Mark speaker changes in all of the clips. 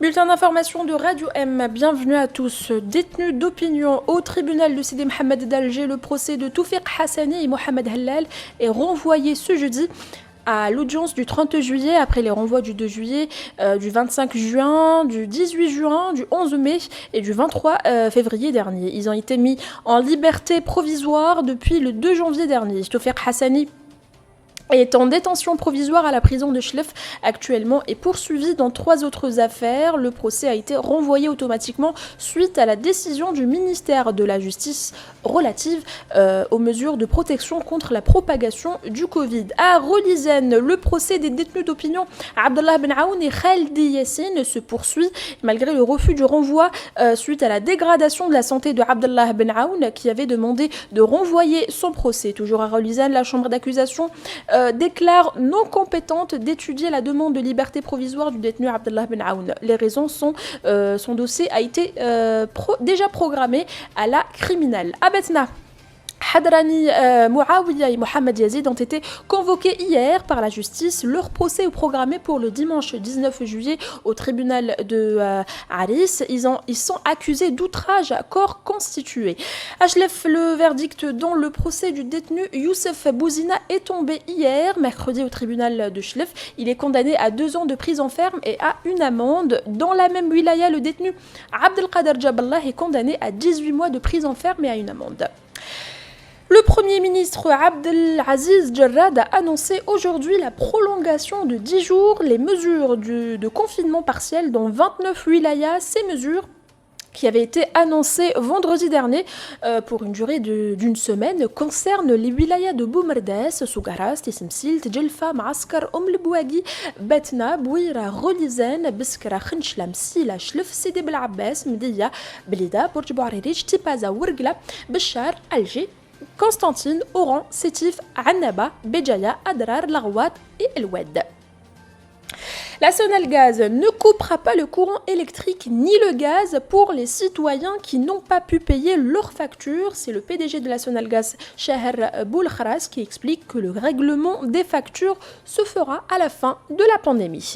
Speaker 1: Bulletin d'information de Radio M, bienvenue à tous. Détenus d'opinion au tribunal de Sidi Mohamed d'Alger, le procès de Toufiq Hassani et Mohamed Hallal est renvoyé ce jeudi à l'audience du 30 juillet, après les renvois du 2 juillet, du 25 juin, du 18 juin, du 11 mai et du 23 février dernier. Ils ont été mis en liberté provisoire depuis le 2 janvier dernier. Toufiq Hassani est en détention provisoire à la prison de Chlef actuellement et poursuivi dans 3 autres affaires. Le procès a été renvoyé automatiquement suite à la décision du ministère de la Justice relative aux mesures de protection contre la propagation du Covid. À Relizane, le procès des détenus d'opinion Abdallah Ben Aoun et Khaldi Yassine se poursuit malgré le refus du renvoi suite à la dégradation de la santé de Abdallah Ben Aoun qui avait demandé de renvoyer son procès. Toujours à Relizane, la chambre d'accusation déclare non compétente d'étudier la demande de liberté provisoire du détenu Abdallah Ben Aoun. Les raisons sont son dossier a été déjà programmé à la criminelle. À Betna, Hadrani Mouawiya et Mohamed Yazid ont été convoqués hier par la justice. Leur procès est programmé pour le dimanche 19 juillet au tribunal de Aris. Ils sont accusés d'outrage à corps constitué. À Chlef, le verdict dans le procès du détenu Youssef Bouzina est tombé hier, mercredi, au tribunal de Chlef. Il est condamné à 2 ans de prison ferme et à une amende. Dans la même wilaya, le détenu Abdelkader Jaballah est condamné à 18 mois de prison ferme et à une amende. Le Premier ministre Abdelaziz Jarrad a annoncé aujourd'hui la prolongation de 10 jours les mesures de confinement partiel dans 29 wilayas. Ces mesures qui avaient été annoncées vendredi dernier pour une durée d'une semaine concernent les wilayas de Boumerdas, Sougaras, Tissimsilt, Djelfa, Maaskar, El Bouagui, Betna, Bouira, Relizane, Biskra, Khenchlam, Sila, Chlef, Sidi Bel Abbas, Mdiya, Blida, Bourj Bouariric, Tipaza, Ouergla, Béchar, Alger, Constantine, Oran, Sétif, Annaba, Béjaïa, Adrar, Larouat et El Oued. La Sonalgaz ne coupera pas le courant électrique ni le gaz pour les citoyens qui n'ont pas pu payer leurs factures. C'est le PDG de la Sonalgaz, Shaher Boulkharas, qui explique que le règlement des factures se fera à la fin de la pandémie.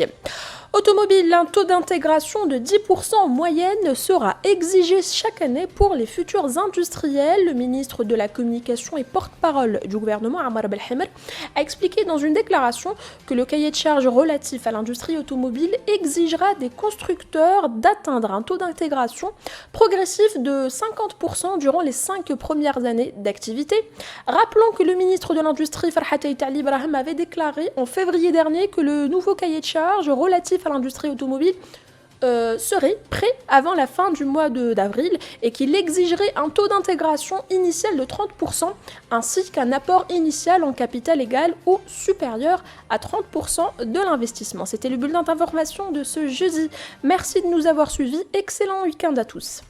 Speaker 1: Automobile, un taux d'intégration de 10% en moyenne sera exigé chaque année pour les futurs industriels. Le ministre de la Communication et porte-parole du gouvernement, Ammar Belhimer, a expliqué dans une déclaration que le cahier de charges relatif à l'industrie automobile exigera des constructeurs d'atteindre un taux d'intégration progressif de 50% durant les 5 premières années d'activité. Rappelons que le ministre de l'Industrie, Farhat Aït-Ali Ibrahim, avait déclaré en février dernier que le nouveau cahier de charges relatif à l'industrie automobile serait prêt avant la fin du mois d'avril et qu'il exigerait un taux d'intégration initial de 30% ainsi qu'un apport initial en capital égal ou supérieur à 30% de l'investissement. C'était le bulletin d'information de ce jeudi. Merci de nous avoir suivis. Excellent week-end à tous.